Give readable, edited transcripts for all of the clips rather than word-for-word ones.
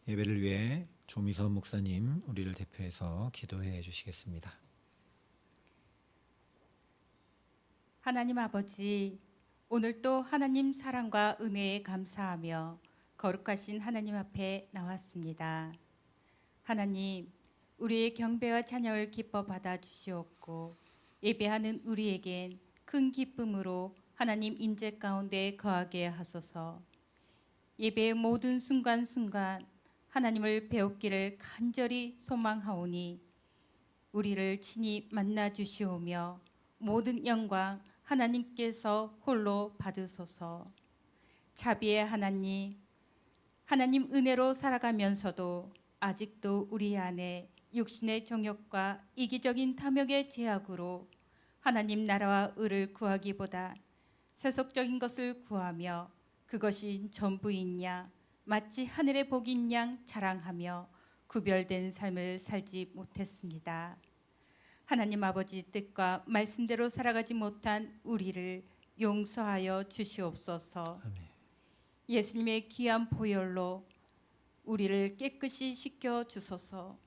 예배를 위해 조미선 목사님 우리를 대표해서 기도해 주시겠습니다. 하나님 아버지, 오늘도 하나님 사랑과 은혜에 감사하며 거룩하신 하나님 앞에 나왔습니다. 하나님, 우리의 경배와 찬양을 기뻐 받아 주시옵고 예배하는 우리에겐 큰 기쁨으로 하나님 임재 가운데 거하게 하소서. 예배의 모든 순간순간 하나님을 배웠기를 간절히 소망하오니 우리를 친히 만나 주시오며 모든 영광 하나님께서 홀로 받으소서. 자비의 하나님, 하나님 은혜로 살아가면서도 아직도 우리 안에 육신의 정욕과 이기적인 탐욕의 제약으로 하나님 나라와 의를 구하기보다 세속적인 것을 구하며 그것이 전부인 양 마치 하늘의 복인 양 자랑하며 구별된 삶을 살지 못했습니다. 하나님 아버지 뜻과 말씀대로 살아가지 못한 우리를 용서하여 주시옵소서. 아멘. 예수님의 귀한 보혈로 우리를 깨끗이 씻겨 주소서.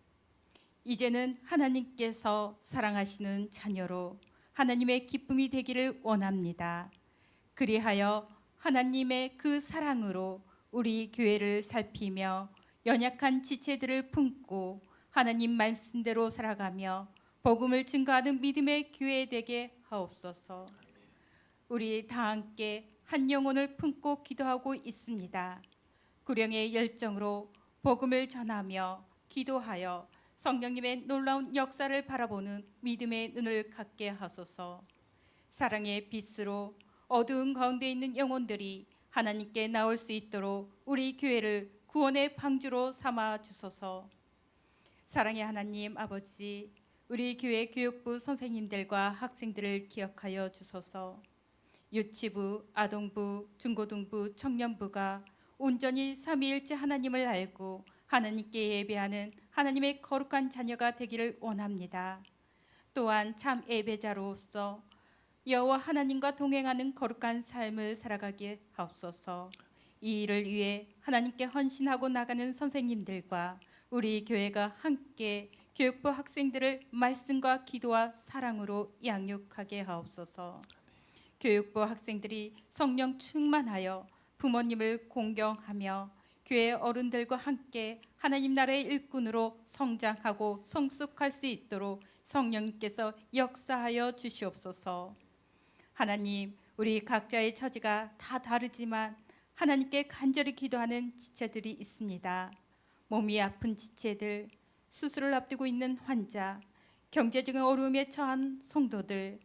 이제는 하나님께서 사랑하시는 자녀로 하나님의 기쁨이 되기를 원합니다. 그리하여 하나님의 그 사랑으로 우리 교회를 살피며 연약한 지체들을 품고 하나님 말씀대로 살아가며 복음을 증거하는 믿음의 교회 되게 하옵소서. 우리 다 함께 한 영혼을 품고 기도하고 있습니다. 구령의 열정으로 복음을 전하며 기도하여 성령님의 놀라운 역사를 바라보는 믿음의 눈을 갖게 하소서. 사랑의 빛으로 어두운 가운데 있는 영혼들이 하나님께 나올 수 있도록 우리 교회를 구원의 방주로 삼아 주소서. 사랑의 하나님 아버지, 우리 교회 교육부 선생님들과 학생들을 기억하여 주소서. 유치부, 아동부, 중고등부, 청년부가 온전히 삼위일체 하나님을 알고 하나님께 예배하는 하나님의 거룩한 자녀가 되기를 원합니다. 또한 참 예배자로서 여호와 하나님과 동행하는 거룩한 삶을 살아가게 하옵소서. 이 일을 위해 하나님께 헌신하고 나가는 선생님들과 우리 교회가 함께 교육부 학생들을 말씀과 기도와 사랑으로 양육하게 하옵소서. 교육부 학생들이 성령 충만하여 부모님을 공경하며 교회 어른들과 함께 하나님 나라의 일꾼으로 성장하고 성숙할 수 있도록 성령님께서 역사하여 주시옵소서. 하나님, 우리 각자의 처지가 다 다르지만 하나님께 간절히 기도하는 지체들이 있습니다. 몸이 아픈 지체들, 수술을 앞두고 있는 환자, 경제적인 어려움에 처한 성도들,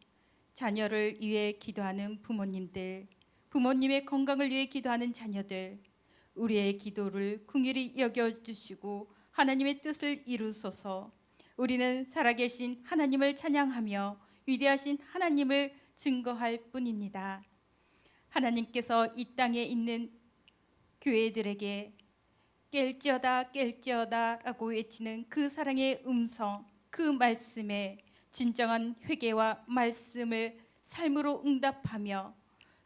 자녀를 위해 기도하는 부모님들, 부모님의 건강을 위해 기도하는 자녀들, 우리의 기도를 긍휼히 여겨주시고 하나님의 뜻을 이루소서. 우리는 살아계신 하나님을 찬양하며 위대하신 하나님을 증거할 뿐입니다. 하나님께서 이 땅에 있는 교회들에게 깰지어다 깰지어다 라고 외치는 그 사랑의 음성, 그 말씀에 진정한 회개와 말씀을 삶으로 응답하며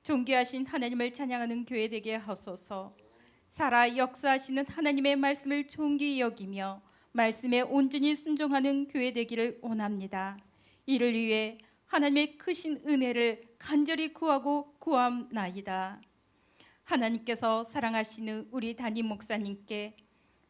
존귀하신 하나님을 찬양하는 교회 되게 하소서. 살아 역사하시는 하나님의 말씀을 존귀히 여기며 말씀에 온전히 순종하는 교회 되기를 원합니다. 이를 위해 하나님의 크신 은혜를 간절히 구하고 구함나이다. 하나님께서 사랑하시는 우리 담임 목사님께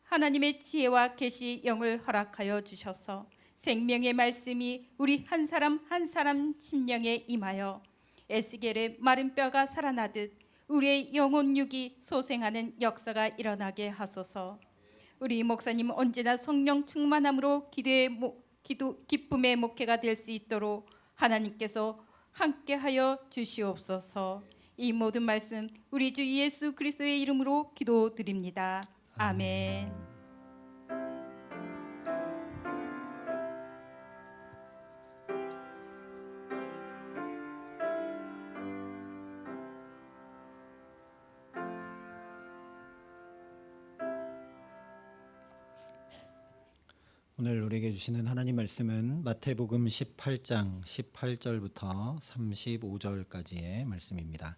하나님의 지혜와 계시 영을 허락하여 주셔서 생명의 말씀이 우리 한 사람 한 사람 심령에 임하여 에스겔의 마른 뼈가 살아나듯 우리의 영혼 육이 소생하는 역사가 일어나게 하소서. 우리 목사님 언제나 성령 충만함으로 기쁨의 목회가 될 수 있도록 하나님께서 함께하여 주시옵소서. 이 모든 말씀 우리 주 예수 그리스도의 이름으로 기도드립니다. 아멘. 오늘 우리에게 주시는 하나님 말씀은 마태복음 18장 18절부터 35절까지의 말씀입니다.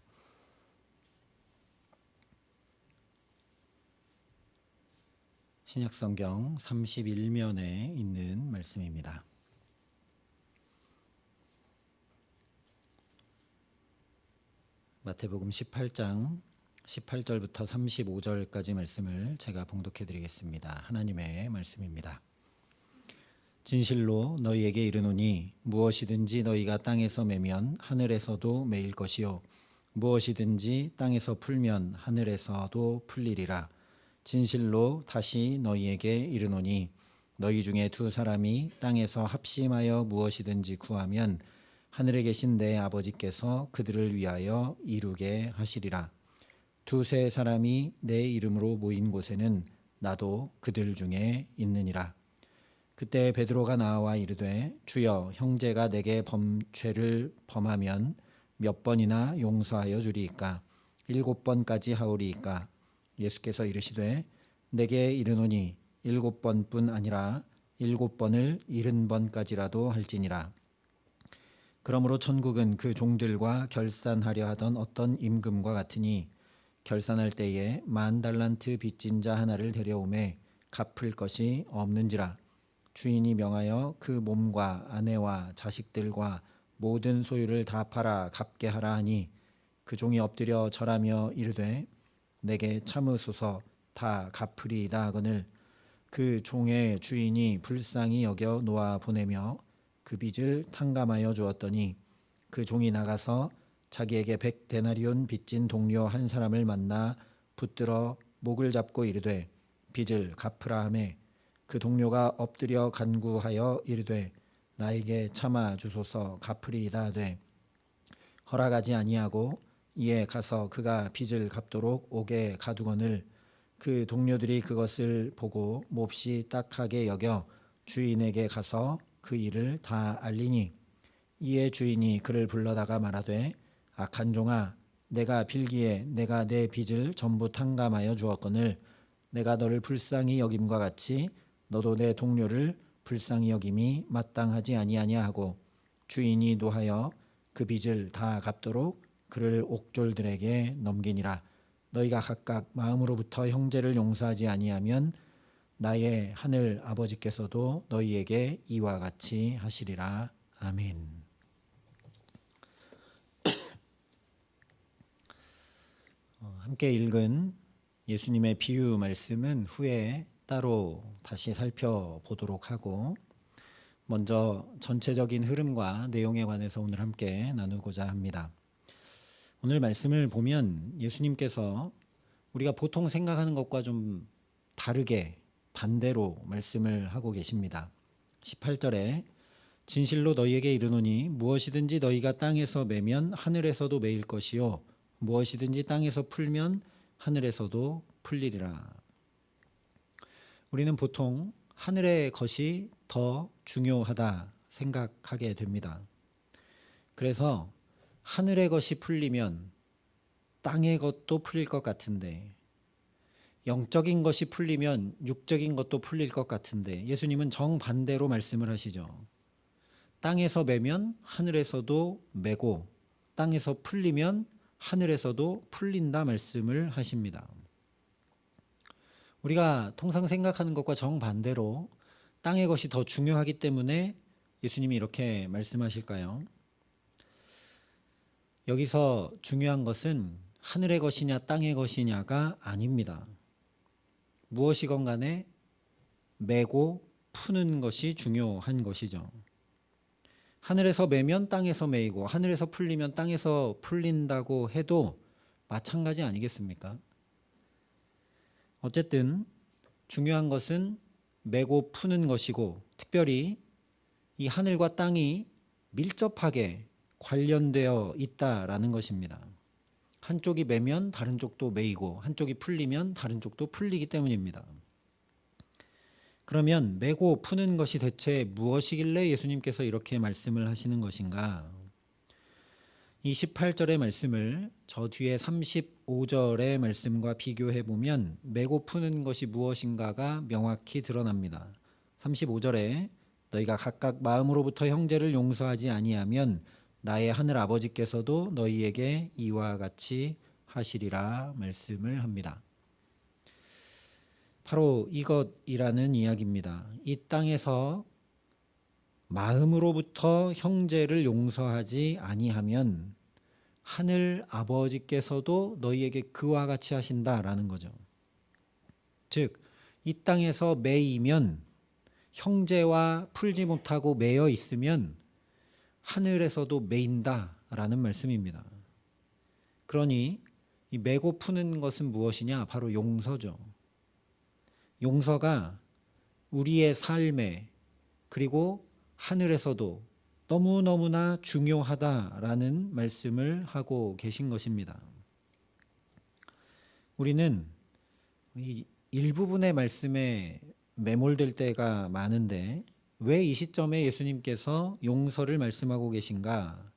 신약성경 31면에 있는 말씀입니다. 마태복음 18장 18절부터 35절까지 말씀을 제가 봉독해 드리겠습니다. 하나님의 말씀입니다. 진실로 너희에게 이르노니 무엇이든지 너희가 땅에서 매면 하늘에서도 매일 것이요 무엇이든지 땅에서 풀면 하늘에서도 풀리리라. 진실로 다시 너희에게 이르노니 너희 중에 두 사람이 땅에서 합심하여 무엇이든지 구하면 하늘에 계신 내 아버지께서 그들을 위하여 이루게 하시리라. 두세 사람이 내 이름으로 모인 곳에는 나도 그들 중에 있느니라. 그때 베드로가 나와 이르되 주여 형제가 내게 죄를 범하면 몇 번이나 용서하여 주리이까 7번까지 하오리이까. 예수께서 이르시되 내게 이르노니 7번뿐 아니라 7번을 70번까지라도 할지니라. 그러므로 천국은 그 종들과 결산하려 하던 어떤 임금과 같으니 결산할 때에 10,000달란트 빚진 자 하나를 데려오매 갚을 것이 없는지라. 주인이 명하여 그 몸과 아내와 자식들과 모든 소유를 다 팔아 갚게 하라 하니 그 종이 엎드려 절하며 이르되 내게 참으소서 다 갚으리이다 하거늘 그 종의 주인이 불쌍히 여겨 놓아 보내며 그 빚을 탕감하여 주었더니 그 종이 나가서 자기에게 100데나리온 빚진 동료 한 사람을 만나 붙들어 목을 잡고 이르되 빚을 갚으라 하매 그 동료가 엎드려 간구하여 이르되 나에게 참아 주소서 갚으리이다 하되 허락하지 아니하고 이에 가서 그가 빚을 갚도록 옥에 가두거늘 그 동료들이 그것을 보고 몹시 딱하게 여겨 주인에게 가서 그 일을 다 알리니 이에 주인이 그를 불러다가 말하되 악한 종아 내가 빌기에 내가 내 빚을 전부 탕감하여 주었거늘 내가 너를 불쌍히 여김과 같이 너도 내 동료를 불쌍히 여김이 마땅하지 아니하냐 하고 주인이 노하여 그 빚을 다 갚도록 그를 옥졸들에게 넘기니라. 너희가 각각 마음으로부터 형제를 용서하지 아니하면 나의 하늘 아버지께서도 너희에게 이와 같이 하시리라. 아멘. 함께 읽은 예수님의 비유 말씀은 후에 따로 다시 살펴보도록 하고 먼저 전체적인 흐름과 내용에 관해서 오늘 함께 나누고자 합니다. 오늘 말씀을 보면 예수님께서 우리가 보통 생각하는 것과 좀 다르게 반대로 말씀을 하고 계십니다. 18절에 진실로 너희에게 이르노니 무엇이든지 너희가 땅에서 매면 하늘에서도 매일 것이요 무엇이든지 땅에서 풀면 하늘에서도 풀리리라. 우리는 보통 하늘의 것이 더 중요하다 생각하게 됩니다. 그래서 하늘의 것이 풀리면 땅의 것도 풀릴 것 같은데 영적인 것이 풀리면 육적인 것도 풀릴 것 같은데 예수님은 정반대로 말씀을 하시죠. 땅에서 매면 하늘에서도 매고 땅에서 풀리면 하늘에서도 풀린다 말씀을 하십니다. 우리가 통상 생각하는 것과 정반대로 땅의 것이 더 중요하기 때문에 예수님이 이렇게 말씀하실까요? 여기서 중요한 것은 하늘의 것이냐 땅의 것이냐가 아닙니다. 무엇이건 간에 매고 푸는 것이 중요한 것이죠. 하늘에서 매면 땅에서 매이고 하늘에서 풀리면 땅에서 풀린다고 해도 마찬가지 아니겠습니까? 어쨌든 중요한 것은 매고 푸는 것이고 특별히 이 하늘과 땅이 밀접하게 관련되어 있다라는 것입니다. 한쪽이 매면 다른 쪽도 매이고 한쪽이 풀리면 다른 쪽도 풀리기 때문입니다. 그러면 매고 푸는 것이 대체 무엇이길래 예수님께서 이렇게 말씀을 하시는 것인가? 이 18절의 말씀을 저 뒤에 35절의 말씀과 비교해 보면 매고 푸는 것이 무엇인가가 명확히 드러납니다. 35절에 너희가 각각 마음으로부터 형제를 용서하지 아니하면 나의 하늘 아버지께서도 너희에게 이와 같이 하시리라 말씀을 합니다. 바로 이것이라는 이야기입니다. 이 땅에서 마음으로부터 형제를 용서하지 아니하면 하늘 아버지께서도 너희에게 그와 같이 하신다라는 거죠. 즉, 이 땅에서 매이면, 형제와 풀지 못하고 매여 있으면 하늘에서도 매인다라는 말씀입니다. 그러니 이 매고 푸는 것은 무엇이냐? 바로 용서죠. 용서가 우리의 삶에, 그리고 하늘에서도 너무너무나 중요하다라는 말씀을 하고 계신 것입니다. 우리는 이 일부분의 말씀에 매몰될 때가 많은데 왜 이 시점에 예수님께서 용서를 말씀하고 계신가?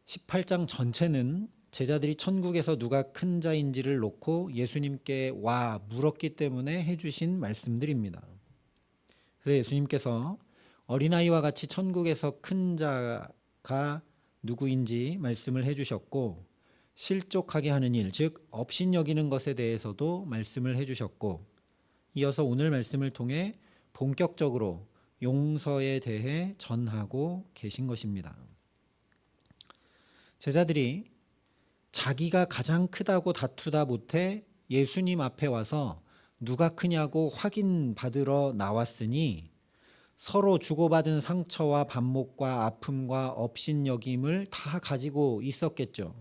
18장 전체는 제자들이 천국에서 누가 큰 자인지를 놓고 예수님께 와 물었기 때문에 해주신 말씀들입니다. 그래서 예수님께서 어린아이와 같이 천국에서 큰 자가 누구인지 말씀을 해주셨고, 실족하게 하는 일, 즉 업신여기는 것에 대해서도 말씀을 해주셨고, 이어서 오늘 말씀을 통해 본격적으로 용서에 대해 전하고 계신 것입니다. 제자들이 자기가 가장 크다고 다투다 못해 예수님 앞에 와서 누가 크냐고 확인받으러 나왔으니 서로 주고받은 상처와 반목과 아픔과 업신여김을 다 가지고 있었겠죠.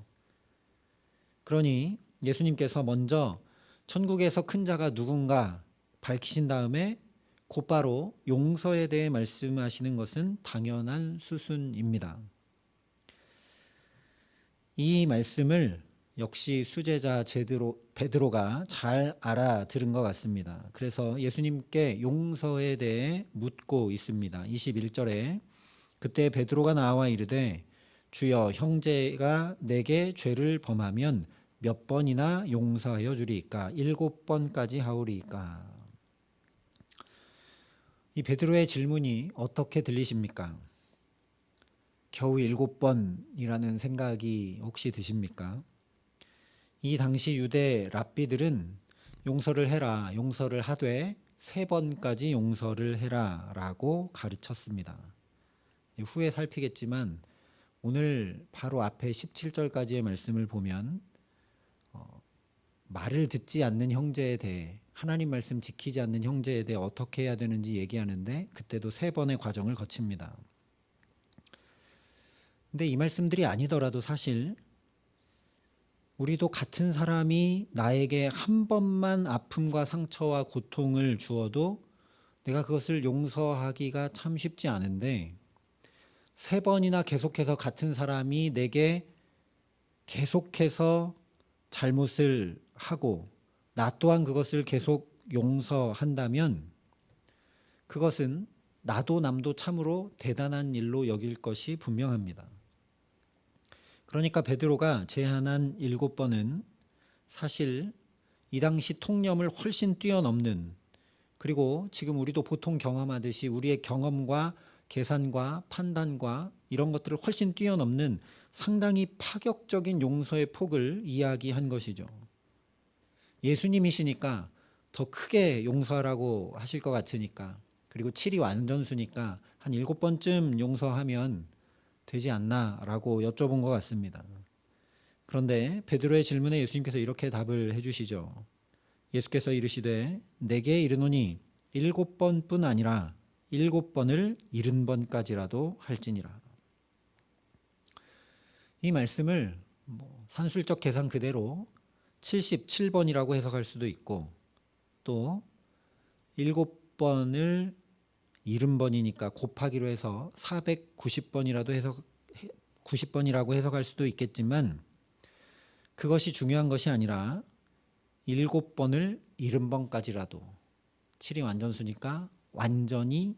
그러니 예수님께서 먼저 천국에서 큰 자가 누군가 밝히신 다음에 곧바로 용서에 대해 말씀하시는 것은 당연한 수순입니다. 이 말씀을 역시 수제자 베드로가 잘 알아들은 것 같습니다. 그래서 예수님께 용서에 대해 묻고 있습니다. 21절에 그때 베드로가 나와 이르되 주여, 형제가 내게 죄를 범하면 몇 번이나 용서하여 주리이까? 7번까지 하오리이까? 이 베드로의 질문이 어떻게 들리십니까? 겨우 7번이라는 생각이 혹시 드십니까? 이 당시 유대 랍비들은 용서를 해라, 용서를 하되 3번까지 용서를 해라 라고 가르쳤습니다. 후에 살피겠지만 오늘 바로 앞에 17절까지의 말씀을 보면 말을 듣지 않는 형제에 대해, 하나님 말씀 지키지 않는 형제에 대해 어떻게 해야 되는지 얘기하는데 그때도 3번의 과정을 거칩니다. 근데 이 말씀들이 아니더라도 사실 우리도 같은 사람이 나에게 한 번만 아픔과 상처와 고통을 주어도 내가 그것을 용서하기가 참 쉽지 않은데 3번이나 계속해서 같은 사람이 내게 계속해서 잘못을 하고 나 또한 그것을 계속 용서한다면 그것은 나도 남도 참으로 대단한 일로 여길 것이 분명합니다. 그러니까 베드로가 제안한 7번은 사실 이 당시 통념을 훨씬 뛰어넘는, 그리고 지금 우리도 보통 경험하듯이 우리의 경험과 계산과 판단과 이런 것들을 훨씬 뛰어넘는 상당히 파격적인 용서의 폭을 이야기한 것이죠. 예수님이시니까 더 크게 용서하라고 하실 것 같으니까, 그리고 7이 완전수니까 한 7번쯤 용서하면 되지 않나 라고 여쭤본 것 같습니다. 그런데 베드로의 질문에 예수님께서 이렇게 답을 해주시죠. 예수께서 이르시되 내게 이르노니 7번뿐 아니라 7번을 70번까지라도 할지니라. 이 말씀을 산술적 계산 그대로 77번이라고 해석할 수도 있고, 또 7번을 70번이니까 곱하기로 해서 490번이라도 90번이라고 해석할 수도 있겠지만 그것이 중요한 것이 아니라 7번을 70번까지라도, 7이 완전수니까 완전히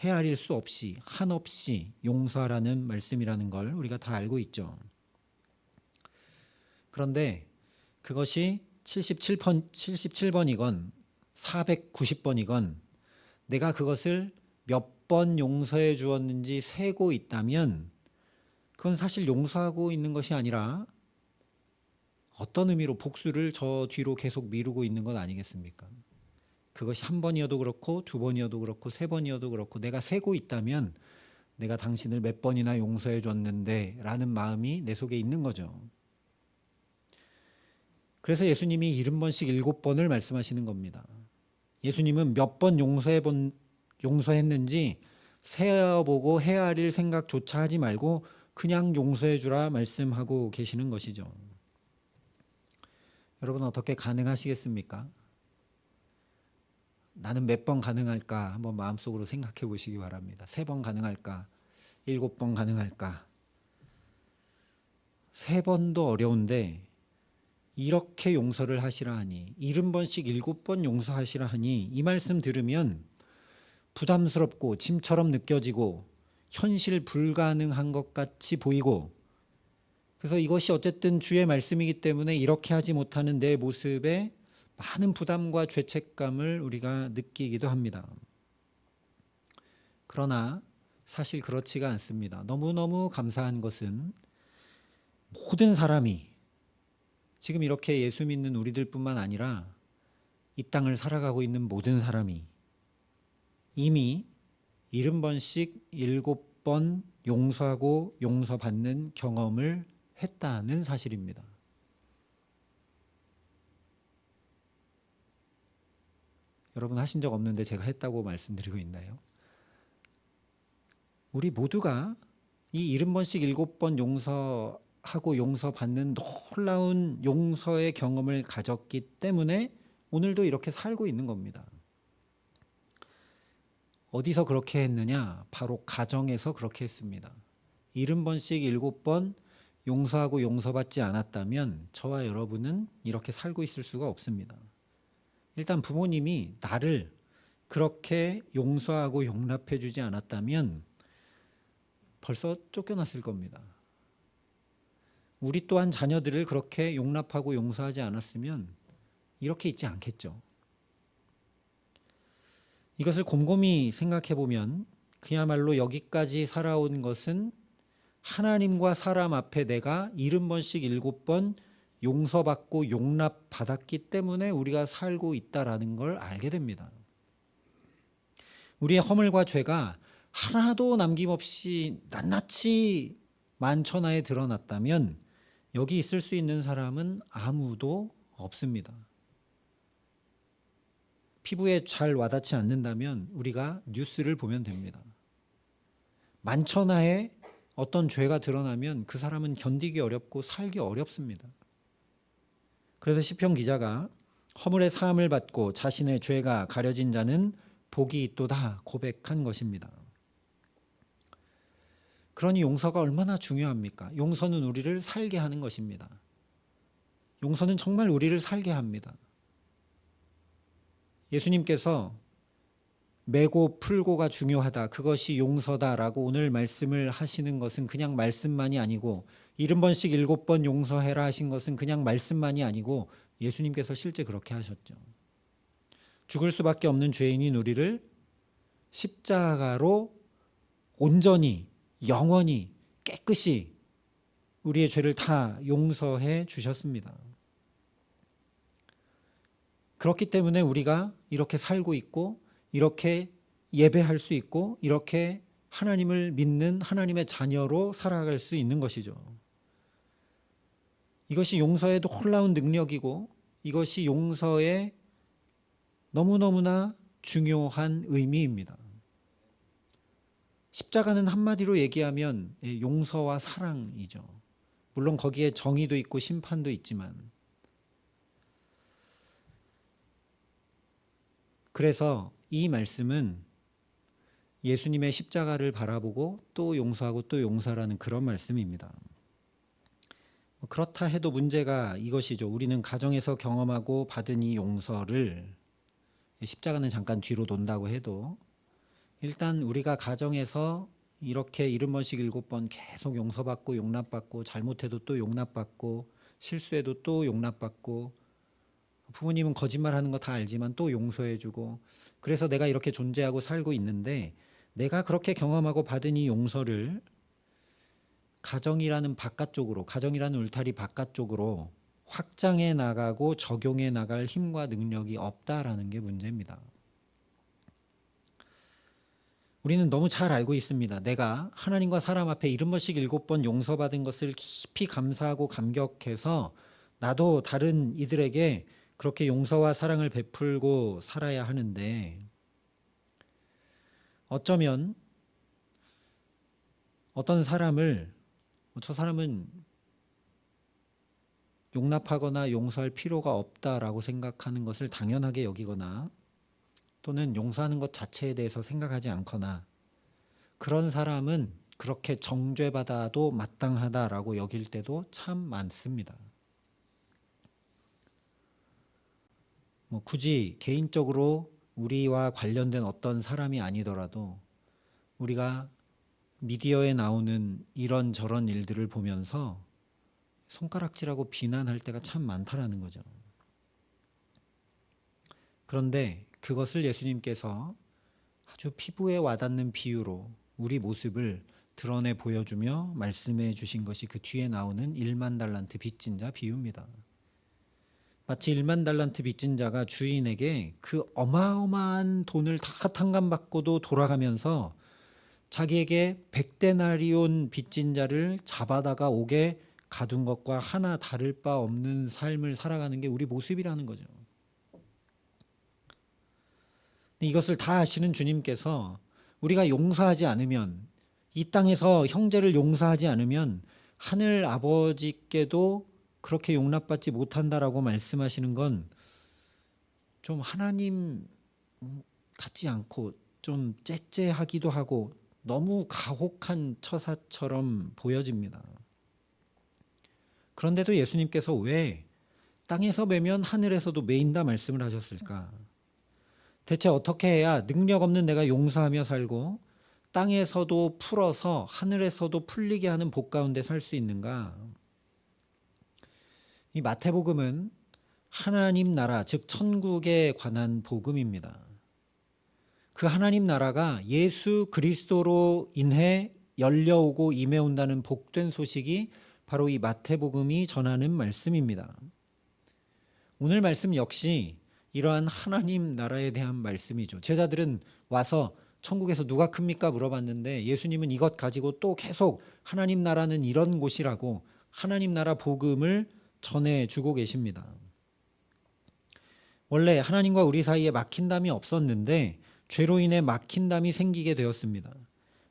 헤아릴 수 없이 한없이 용서하라는 말씀이라는 걸 우리가 다 알고 있죠. 그런데 그것이 77번이건 490번이건 내가 그것을 몇 번 용서해 주었는지 세고 있다면 그건 사실 용서하고 있는 것이 아니라 어떤 의미로 복수를 저 뒤로 계속 미루고 있는 것 아니겠습니까? 그것이 한 번이어도 그렇고 두 번이어도 그렇고 세 번이어도 그렇고 내가 세고 있다면 내가 당신을 몇 번이나 용서해 줬는데 라는 마음이 내 속에 있는 거죠. 그래서 예수님이 70번씩 7번을 말씀하시는 겁니다. 예수님은 몇 번 용서했는지 세어보고 헤아릴 생각조차 하지 말고 그냥 용서해 주라 말씀하고 계시는 것이죠. 여러분 어떻게 가능하시겠습니까? 나는 몇 번 가능할까 한번 마음속으로 생각해 보시기 바랍니다. 3번 가능할까? 7번 가능할까? 3번도 어려운데 이렇게 용서를 하시라 하니 70번씩 7번 용서하시라 하니 이 말씀 들으면 부담스럽고 짐처럼 느껴지고 현실 불가능한 것 같이 보이고 그래서 이것이 어쨌든 주의 말씀이기 때문에 이렇게 하지 못하는 내 모습에 많은 부담과 죄책감을 우리가 느끼기도 합니다. 그러나 사실 그렇지가 않습니다. 너무너무 감사한 것은 모든 사람이 지금 이렇게 예수 믿는 우리들뿐만 아니라 이 땅을 살아가고 있는 모든 사람이 이미 70번씩 7번 용서하고 용서받는 경험을 했다는 사실입니다. 여러분 하신 적 없는데 제가 했다고 말씀드리고 있나요? 우리 모두가 이 70번씩 7번 용서하고 용서받는 놀라운 용서의 경험을 가졌기 때문에 오늘도 이렇게 살고 있는 겁니다. 어디서 그렇게 했느냐? 바로 가정에서 그렇게 했습니다. 70번씩 7번 용서하고 용서받지 않았다면 저와 여러분은 이렇게 살고 있을 수가 없습니다. 일단 부모님이 나를 그렇게 용서하고 용납해 주지 않았다면 벌써 쫓겨났을 겁니다. 우리 또한 자녀들을 그렇게 용납하고 용서하지 않았으면 이렇게 있지 않겠죠. 이것을 곰곰이 생각해 보면 그야말로 여기까지 살아온 것은 하나님과 사람 앞에 내가 70번씩 7번 용서받고 용납받았기 때문에 우리가 살고 있다라는 걸 알게 됩니다. 우리의 허물과 죄가 하나도 남김없이 낱낱이 만천하에 드러났다면 여기 있을 수 있는 사람은 아무도 없습니다. 피부에 잘 와닿지 않는다면 우리가 뉴스를 보면 됩니다. 만천하에 어떤 죄가 드러나면 그 사람은 견디기 어렵고 살기 어렵습니다. 그래서 시편 기자가 허물의 사함을 받고 자신의 죄가 가려진 자는 복이 있도다 고백한 것입니다. 그러니 용서가 얼마나 중요합니까? 용서는 우리를 살게 하는 것입니다. 용서는 정말 우리를 살게 합니다. 예수님께서 매고 풀고가 중요하다. 그것이 용서다라고 오늘 말씀을 하시는 것은 그냥 말씀만이 아니고 70번씩 7번 용서해라 하신 것은 그냥 말씀만이 아니고 예수님께서 실제 그렇게 하셨죠. 죽을 수밖에 없는 죄인인 우리를 십자가로 온전히 영원히 깨끗이 우리의 죄를 다 용서해 주셨습니다. 그렇기 때문에 우리가 이렇게 살고 있고 이렇게 예배할 수 있고 이렇게 하나님을 믿는 하나님의 자녀로 살아갈 수 있는 것이죠. 이것이 용서의 놀라운 능력이고 이것이 용서의 너무너무나 중요한 의미입니다. 십자가는 한마디로 얘기하면 용서와 사랑이죠. 물론 거기에 정의도 있고 심판도 있지만 그래서 이 말씀은 예수님의 십자가를 바라보고 또 용서하고 또 용서라는 그런 말씀입니다. 그렇다 해도 문제가 이것이죠. 우리는 가정에서 경험하고 받은 이 용서를 십자가는 잠깐 뒤로 돈다고 해도 일단 우리가 가정에서 이렇게 70번씩 7번 계속 용서받고 용납받고 잘못해도 또 용납받고 실수해도 또 용납받고 부모님은 거짓말하는 거 다 알지만 또 용서해주고 그래서 내가 이렇게 존재하고 살고 있는데 내가 그렇게 경험하고 받은 이 용서를 가정이라는 바깥쪽으로 가정이라는 울타리 바깥쪽으로 확장해 나가고 적용해 나갈 힘과 능력이 없다라는 게 문제입니다. 우리는 너무 잘 알고 있습니다. 내가 하나님과 사람 앞에 70번씩 7번 용서받은 것을 깊이 감사하고 감격해서 나도 다른 이들에게 그렇게 용서와 사랑을 베풀고 살아야 하는데, 어쩌면 어떤 사람을 저 사람은 용납하거나 용서할 필요가 없다라고 생각하는 것을 당연하게 여기거나, 또는 용서하는 것 자체에 대해서 생각하지 않거나, 그런 사람은 그렇게 정죄받아도 마땅하다라고 여길 때도 참 많습니다. 굳이 개인적으로 우리와 관련된 어떤 사람이 아니더라도 우리가 미디어에 나오는 이런저런 일들을 보면서 손가락질하고 비난할 때가 참 많다라는 거죠. 그런데 그것을 예수님께서 아주 피부에 와닿는 비유로 우리 모습을 드러내 보여주며 말씀해 주신 것이 그 뒤에 나오는 1만 달란트 빚진 자 비유입니다. 마치 1만 달란트 빚진 자가 주인에게 그 어마어마한 돈을 다 탕감받고도 돌아가면서 자기에게 100데나리온 빚진 자를 잡아다가 옥에 가둔 것과 하나 다를 바 없는 삶을 살아가는 게 우리 모습이라는 거죠. 이것을 다 아시는 주님께서 우리가 용서하지 않으면, 이 땅에서 형제를 용서하지 않으면 하늘 아버지께도 그렇게 용납받지 못한다라고 말씀하시는 건 좀 하나님 같지 않고 좀 째째하기도 하고 너무 가혹한 처사처럼 보여집니다. 그런데도 예수님께서 왜 땅에서 매면 하늘에서도 매인다 말씀을 하셨을까? 대체 어떻게 해야 능력 없는 내가 용서하며 살고 땅에서도 풀어서 하늘에서도 풀리게 하는 복 가운데 살 수 있는가? 이 마태복음은 하나님 나라, 즉 천국에 관한 복음입니다. 그 하나님 나라가 예수 그리스도로 인해 열려오고 임해온다는 복된 소식이 바로 이 마태복음이 전하는 말씀입니다. 오늘 말씀 역시 이러한 하나님 나라에 대한 말씀이죠. 제자들은 와서 천국에서 누가 큽니까 물어봤는데 예수님은 이것 가지고 또 계속 하나님 나라는 이런 곳이라고 하나님 나라 복음을 전해주고 계십니다. 원래 하나님과 우리 사이에 막힌담이 없었는데 죄로 인해 막힌담이 생기게 되었습니다.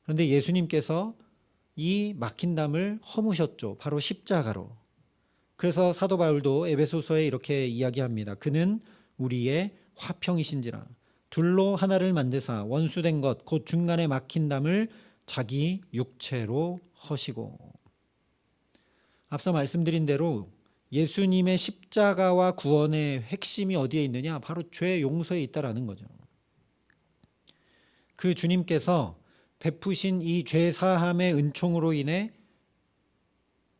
그런데 예수님께서 이 막힌담을 허무셨죠. 바로 십자가로. 그래서 사도 바울도 에베소서에 이렇게 이야기합니다. 그는 우리의 화평이신지라 둘로 하나를 만드사 원수된 것 곧 중간에 막힌 담을 자기 육체로 허시고. 앞서 말씀드린 대로 예수님의 십자가와 구원의 핵심이 어디에 있느냐? 바로 죄 용서에 있다라는 거죠. 그 주님께서 베푸신 이 죄 사함의 은총으로 인해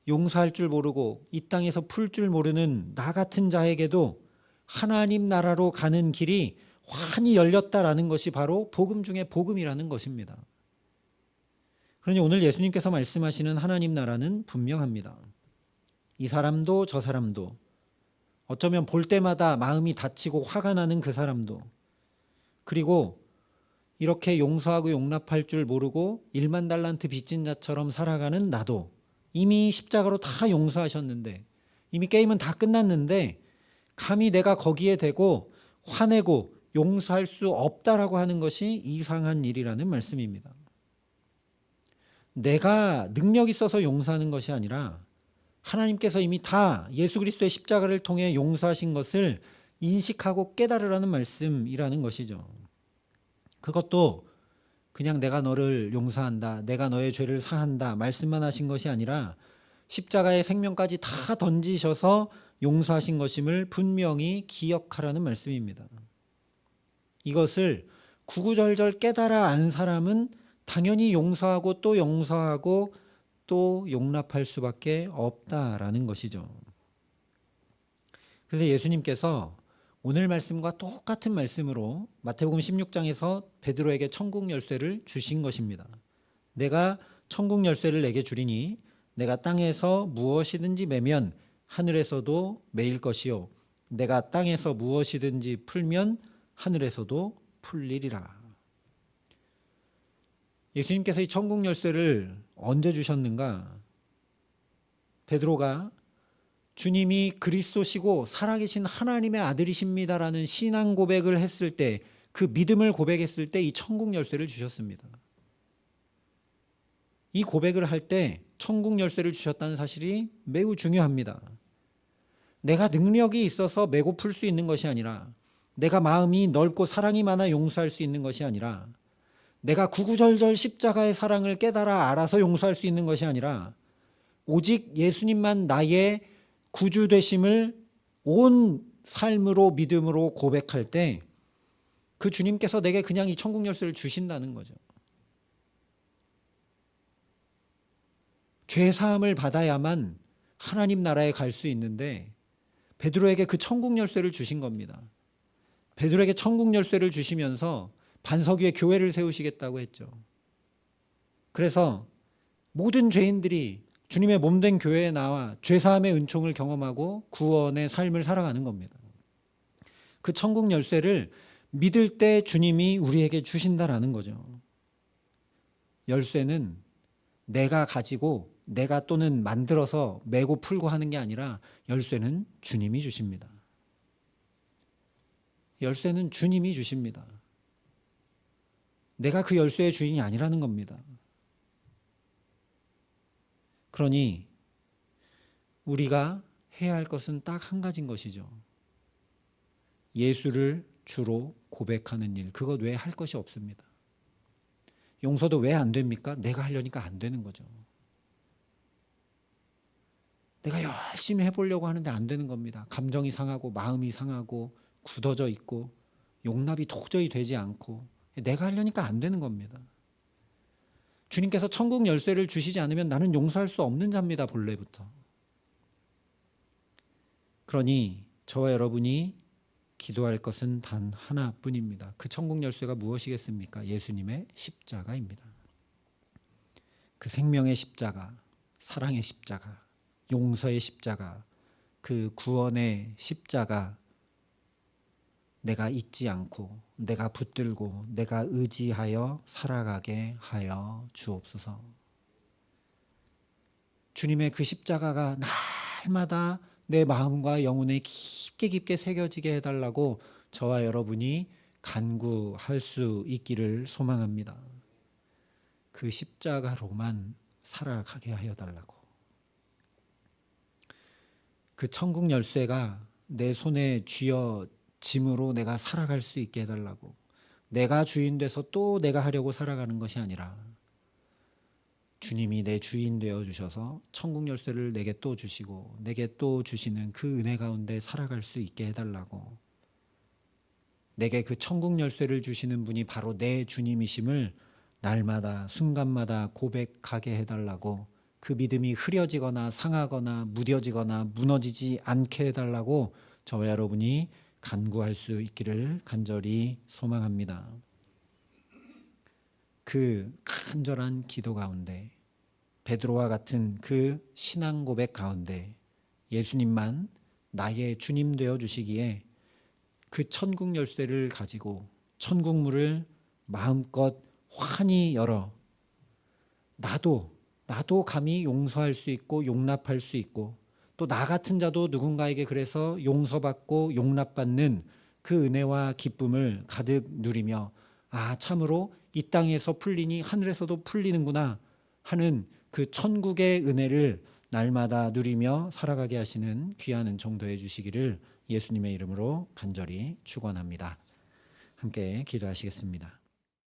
용서할 줄 모르고 이 땅에서 풀 줄 모르는 나 같은 자에게도 하나님 나라로 가는 길이 환히 열렸다라는 것이 바로 복음 중에 복음이라는 것입니다. 그러니 오늘 예수님께서 말씀하시는 하나님 나라는 분명합니다. 이 사람도 저 사람도, 어쩌면 볼 때마다 마음이 다치고 화가 나는 그 사람도, 그리고 이렇게 용서하고 용납할 줄 모르고 1만 달란트 빚진 자처럼 살아가는 나도 이미 십자가로 다 용서하셨는데, 이미 게임은 다 끝났는데 감히 내가 거기에 대고 화내고 용서할 수 없다라고 하는 것이 이상한 일이라는 말씀입니다. 내가 능력 있어서 용서하는 것이 아니라 하나님께서 이미 다 예수 그리스도의 십자가를 통해 용서하신 것을 인식하고 깨달으라는 말씀이라는 것이죠. 그것도 그냥 내가 너를 용서한다, 내가 너의 죄를 사한다 말씀만 하신 것이 아니라 십자가의 생명까지 다 던지셔서 용서하신 것임을 분명히 기억하라는 말씀입니다. 이것을 구구절절 깨달아 안 사람은 당연히 용서하고 또 용서하고 또 용납할 수밖에 없다라는 것이죠. 그래서 예수님께서 오늘 말씀과 똑같은 말씀으로 마태복음 16장에서 베드로에게 천국 열쇠를 주신 것입니다. 내가 천국 열쇠를 내게 주리니 내가 땅에서 무엇이든지 매면 하늘에서도 매일 것이요 내가 땅에서 무엇이든지 풀면 하늘에서도 풀리리라. 예수님께서 이 천국 열쇠를 언제 주셨는가? 베드로가 주님이 그리스도시고 살아계신 하나님의 아들이십니다라는 신앙 고백을 했을 때, 그 믿음을 고백했을 때 이 천국 열쇠를 주셨습니다. 이 고백을 할 때 천국 열쇠를 주셨다는 사실이 매우 중요합니다. 내가 능력이 있어서 메고 풀 수 있는 것이 아니라, 내가 마음이 넓고 사랑이 많아 용서할 수 있는 것이 아니라, 내가 구구절절 십자가의 사랑을 깨달아 알아서 용서할 수 있는 것이 아니라, 오직 예수님만 나의 구주 되심을 온 삶으로 믿음으로 고백할 때 그 주님께서 내게 그냥 이 천국 열쇠를 주신다는 거죠. 죄 사함을 받아야만 하나님 나라에 갈 수 있는데 베드로에게 그 천국 열쇠를 주신 겁니다. 베드로에게 천국 열쇠를 주시면서 반석 위에 교회를 세우시겠다고 했죠. 그래서 모든 죄인들이 주님의 몸된 교회에 나와 죄사함의 은총을 경험하고 구원의 삶을 살아가는 겁니다. 그 천국 열쇠를 믿을 때 주님이 우리에게 주신다라는 거죠. 열쇠는 내가 가지고 내가 또는 만들어서 메고 풀고 하는 게 아니라 열쇠는 주님이 주십니다. 열쇠는 주님이 주십니다. 내가 그 열쇠의 주인이 아니라는 겁니다. 그러니 우리가 해야 할 것은 딱 한 가지인 것이죠. 예수를 주로 고백하는 일, 그것 외에 할 것이 없습니다. 용서도 왜 안 됩니까? 내가 하려니까 안 되는 거죠. 내가 열심히 해보려고 하는데 안 되는 겁니다. 감정이 상하고 마음이 상하고 굳어져 있고 용납이 도저히 되지 않고 내가 하려니까 안 되는 겁니다. 주님께서 천국 열쇠를 주시지 않으면 나는 용서할 수 없는 자입니다. 본래부터. 그러니 저와 여러분이 기도할 것은 단 하나뿐입니다. 그 천국 열쇠가 무엇이겠습니까? 예수님의 십자가입니다. 그 생명의 십자가, 사랑의 십자가, 용서의 십자가, 그 구원의 십자가, 내가 잊지 않고 내가 붙들고 내가 의지하여 살아가게 하여 주옵소서. 주님의 그 십자가가 날마다 내 마음과 영혼에 깊게 깊게 새겨지게 해달라고 저와 여러분이 간구할 수 있기를 소망합니다. 그 십자가로만 살아가게 하여 달라고. 그 천국 열쇠가 내 손에 쥐어짐으로 내가 살아갈 수 있게 해달라고. 내가 주인 돼서 또 내가 하려고 살아가는 것이 아니라 주님이 내 주인 되어 주셔서 천국 열쇠를 내게 또 주시고 내게 또 주시는 그 은혜 가운데 살아갈 수 있게 해달라고. 내게 그 천국 열쇠를 주시는 분이 바로 내 주님이심을 날마다 순간마다 고백하게 해달라고. 그 믿음이 흐려지거나 상하거나 무뎌지거나 무너지지 않게 해달라고 저와 여러분이 간구할 수 있기를 간절히 소망합니다. 그 간절한 기도 가운데, 베드로와 같은 그 신앙 고백 가운데 예수님만 나의 주님 되어 주시기에 그 천국 열쇠를 가지고 천국문을 마음껏 환히 열어 나도 감히 용서할 수 있고 용납할 수 있고 또 나 같은 자도 누군가에게 그래서 용서받고 용납받는 그 은혜와 기쁨을 가득 누리며 참으로 이 땅에서 풀리니 하늘에서도 풀리는구나 하는 그 천국의 은혜를 날마다 누리며 살아가게 하시는 귀한 은총 더해 주시기를 예수님의 이름으로 간절히 축원합니다. 함께 기도하시겠습니다.